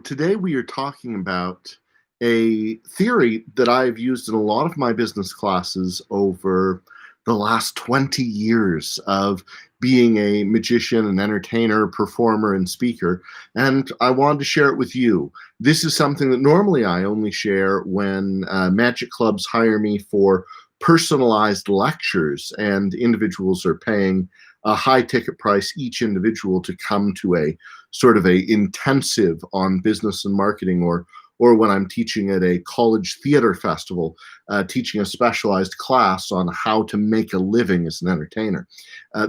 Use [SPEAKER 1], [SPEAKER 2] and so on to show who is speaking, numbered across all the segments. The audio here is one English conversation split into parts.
[SPEAKER 1] Today we are talking about a theory that I've used in a lot of my business classes over the last 20 years of being a magician, an entertainer, performer, and speaker. And I wanted to share it with you. This is something that normally I only share when magic clubs hire me for personalized lectures, and individuals are paying a high ticket price each individual to come to a sort of a intensive on business and marketing, or when I'm teaching at a college theater festival, teaching a specialized class on how to make a living as an entertainer.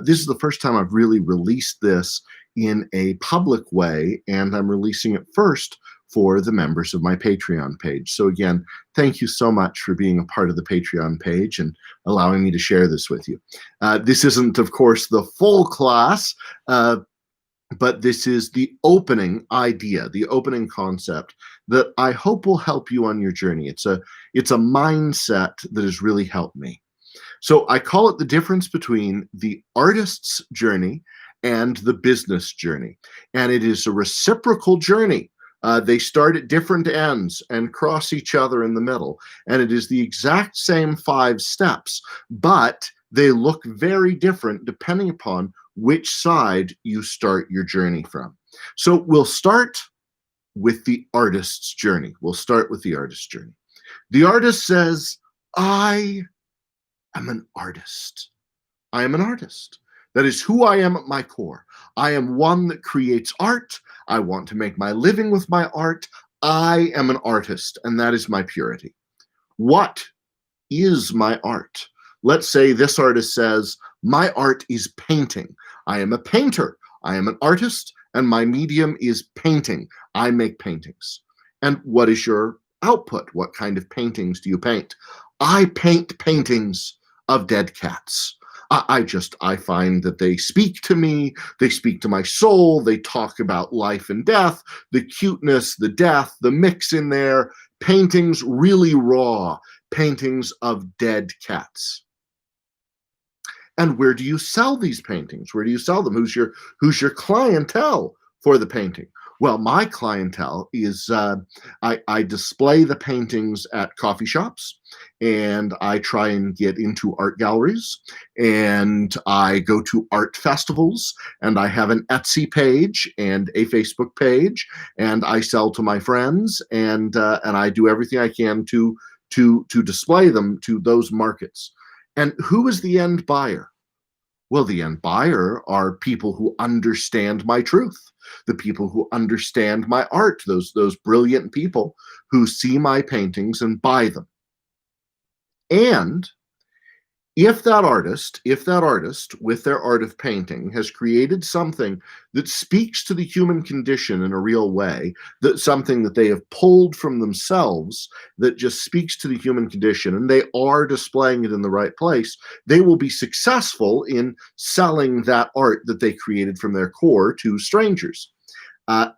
[SPEAKER 1] This is the first time I've really released this in a public way, and I'm releasing it first for the members of my Patreon page. So again, thank you so much for being a part of the Patreon page and allowing me to share this with you. This isn't, of course, the full class, but this is the opening idea, the opening concept that I hope will help you on your journey. It's a mindset that has really helped me. So I call it the difference between the artist's journey and the business journey. And it is a reciprocal journey. They start at different ends and cross each other in the middle. And it is the exact same 5 steps, but they look very different depending upon which side you start your journey from. So we'll start with the artist's journey. We'll start with the artist's journey. The artist says, I am an artist. I am an artist. That is who I am at my core. I am one that creates art. I want to make my living with my art. I am an artist, and that is my purity. What is my art? Let's say this artist says, my art is painting. I am a painter. I am an artist, and my medium is painting. I make paintings. And what is your output? What kind of paintings do you paint? I paint paintings of dead cats. I find that they speak to me, they speak to my soul, they talk about life and death, the cuteness, the death, the mix in there, paintings really raw, paintings of dead cats. And where do you sell these paintings? Where do you sell them? Who's your clientele for the painting? Well, my clientele is I display the paintings at coffee shops, and I try and get into art galleries, and I go to art festivals, and I have an Etsy page and a Facebook page, and I sell to my friends, and I do everything I can to display them to those markets. And who is the end buyer? Well, the end buyer are people who understand my truth, the people who understand my art, those brilliant people who see my paintings and buy them. And if that artist with their art of painting has created something that speaks to the human condition in a real way, that something that they have pulled from themselves that just speaks to the human condition, and they are displaying it in the right place, they will be successful in selling that art that they created from their core to strangers.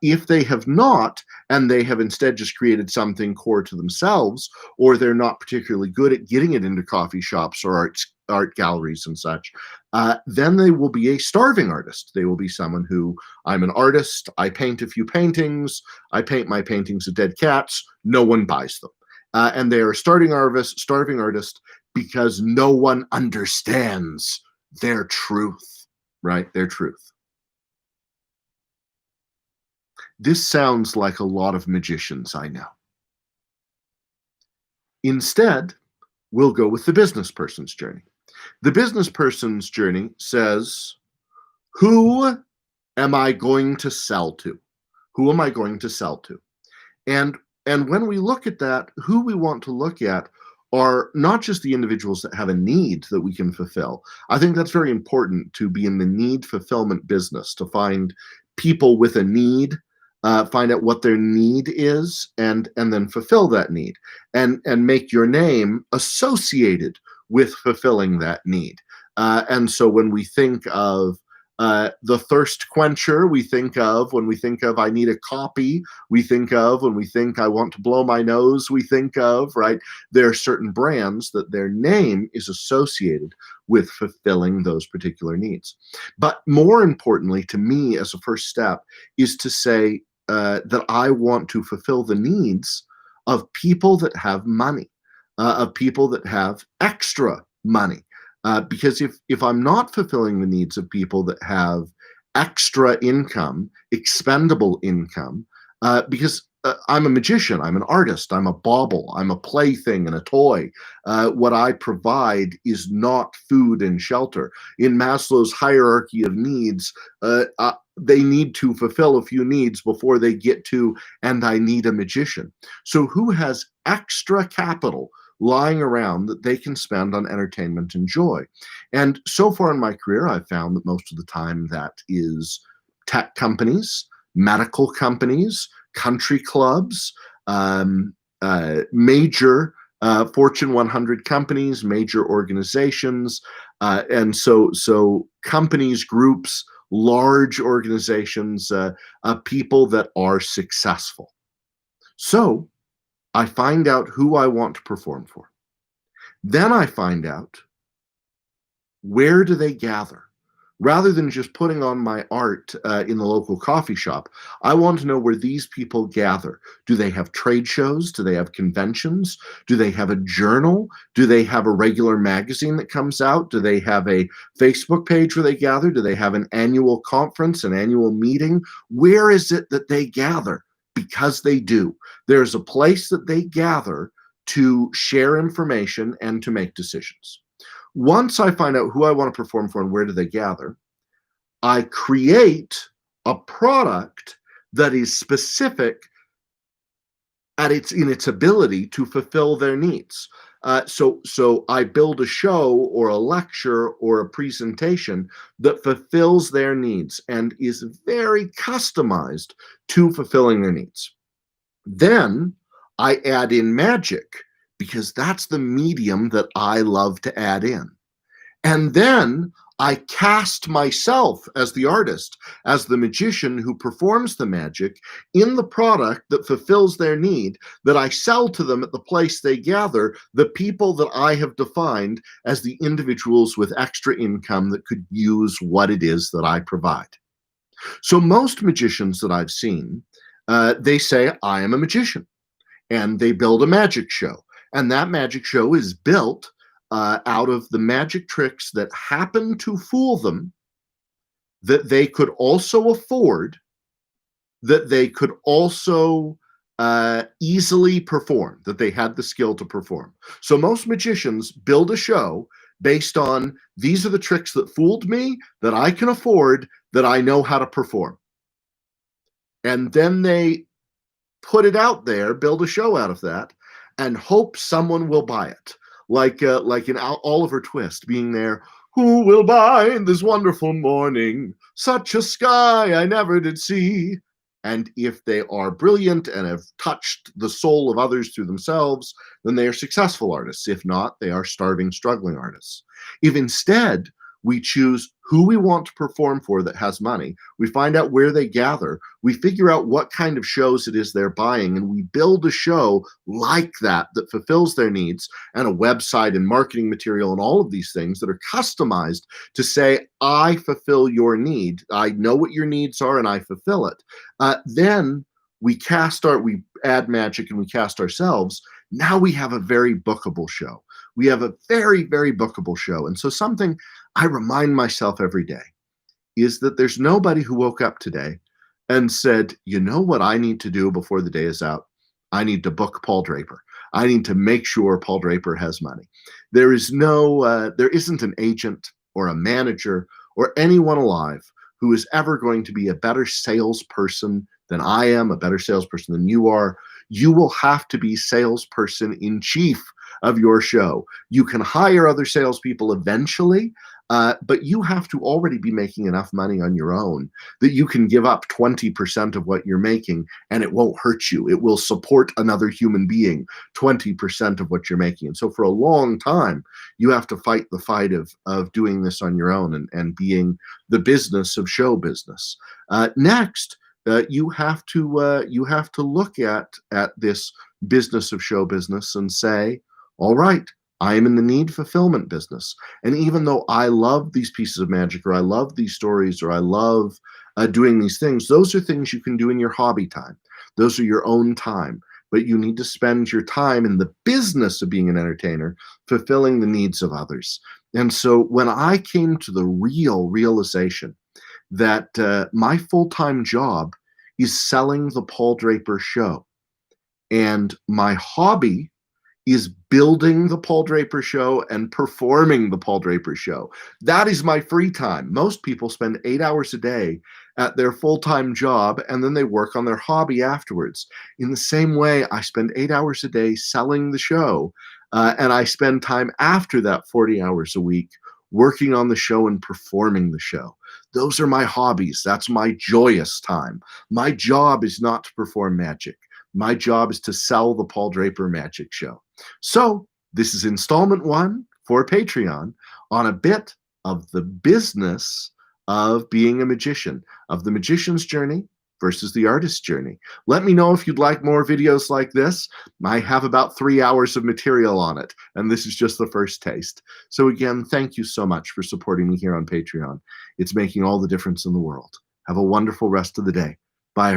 [SPEAKER 1] If they have not, and they have instead just created something core to themselves, or they're not particularly good at getting it into coffee shops or art galleries and such, then they will be a starving artist. They will be someone who, I'm an artist, I paint a few paintings, I paint my paintings of dead cats, no one buys them. And they are starving artist because no one understands their truth, right? Their truth. This sounds like a lot of magicians I know. Instead, we'll go with the business person's journey. The business person's journey says, who am I going to sell to? Who am I going to sell to? And when we look at that, who we want to look at are not just the individuals that have a need that we can fulfill. I think that's very important, to be in the need fulfillment business, to find people with a need, find out what their need is, and then fulfill that need, and make your name associated with fulfilling that need. And so when we think of the thirst quencher, when we think of I need a copy, when we think I want to blow my nose, we think of, right? There are certain brands that their name is associated with fulfilling those particular needs. But more importantly to me, as a first step, is to say, that I want to fulfill the needs of people that have money, of people that have extra money. Because if I'm not fulfilling the needs of people that have extra income, expendable income, because I'm a magician, I'm an artist, I'm a bauble, I'm a plaything and a toy. What I provide is not food and shelter. In Maslow's hierarchy of needs, they need to fulfill a few needs before they get to, and I need a magician. So, who has extra capital lying around that they can spend on entertainment and joy? And so far in my career, I've found that most of the time that is tech companies, medical companies, country clubs, major Fortune 100 companies, major organizations, and so companies, groups, large organizations, people that are successful. So I find out who I want to perform for. Then I find out, where do they gather? Rather than just putting on my art in the local coffee shop, I want to know where these people gather. Do they have trade shows? Do they have conventions? Do they have a journal? Do they have a regular magazine that comes out? Do they have a Facebook page where they gather? Do they have an annual conference, an annual meeting? Where is it that they gather? Because they do. There's a place that they gather to share information and to make decisions. Once I find out who I want to perform for and where do they gather, I create a product that is specific in its ability to fulfill their needs. So I build a show or a lecture or a presentation that fulfills their needs and is very customized to fulfilling their needs. Then I add in magic, because that's the medium that I love to add in. And then I cast myself as the artist, as the magician who performs the magic in the product that fulfills their need, that I sell to them at the place they gather, the people that I have defined as the individuals with extra income that could use what it is that I provide. So most magicians that I've seen, they say, I am a magician, and they build a magic show. And that magic show is built out of the magic tricks that happen to fool them, that they could also afford, that they could also easily perform, that they had the skill to perform. So most magicians build a show based on, these are the tricks that fooled me, that I can afford, that I know how to perform. And then they put it out there, build a show out of that, and hope someone will buy it. Like in Oliver Twist being there, who will buy this wonderful morning, such a sky I never did see. And if they are brilliant and have touched the soul of others through themselves, then they are successful artists. If not, they are starving, struggling artists. If instead we choose who we want to perform for that has money, we find out where they gather, we figure out what kind of shows it is they're buying, and we build a show like that fulfills their needs, and a website and marketing material and all of these things that are customized to say, I fulfill your need. I know what your needs are and I fulfill it. Then we add magic and we cast ourselves. Now we have a very bookable show. We have a very, very bookable show. And so something I remind myself every day is that there's nobody who woke up today and said, you know what I need to do before the day is out? I need to book Paul Draper. I need to make sure Paul Draper has money. There isn't an agent or a manager or anyone alive who is ever going to be a better salesperson than I am, a better salesperson than you are. You will have to be salesperson in chief of your show. You can hire other salespeople eventually, but you have to already be making enough money on your own that you can give up 20% of what you're making and it won't hurt you. It will support another human being, 20% of what you're making. And so for a long time, you have to fight the fight of doing this on your own and being the business of show business. Next, you have to look at this business of show business and say, all right, I am in the need fulfillment business. And even though I love these pieces of magic, or I love these stories, or I love doing these things. Those are things you can do in your hobby time. Those are your own time. But you need to spend your time in the business of being an entertainer, fulfilling the needs of others. And so when I came to the realization that my full time job is selling the Paul Draper Show, and my hobby is building the Paul Draper Show and performing the Paul Draper Show. That is my free time. Most people spend 8 hours a day at their full-time job, and then they work on their hobby afterwards. In the same way, I spend 8 hours a day selling the show, and I spend time after that 40 hours a week working on the show and performing the show. Those are my hobbies. That's my joyous time. My job is not to perform magic. My job is to sell the Paul Draper Magic Show. So this is installment 1 for Patreon on a bit of the business of being a magician, of the magician's journey versus the artist's journey. Let me know if you'd like more videos like this. I have about 3 hours of material on it, and this is just the first taste. So again, thank you so much for supporting me here on Patreon. It's making all the difference in the world. Have a wonderful rest of the day. Bye, everyone.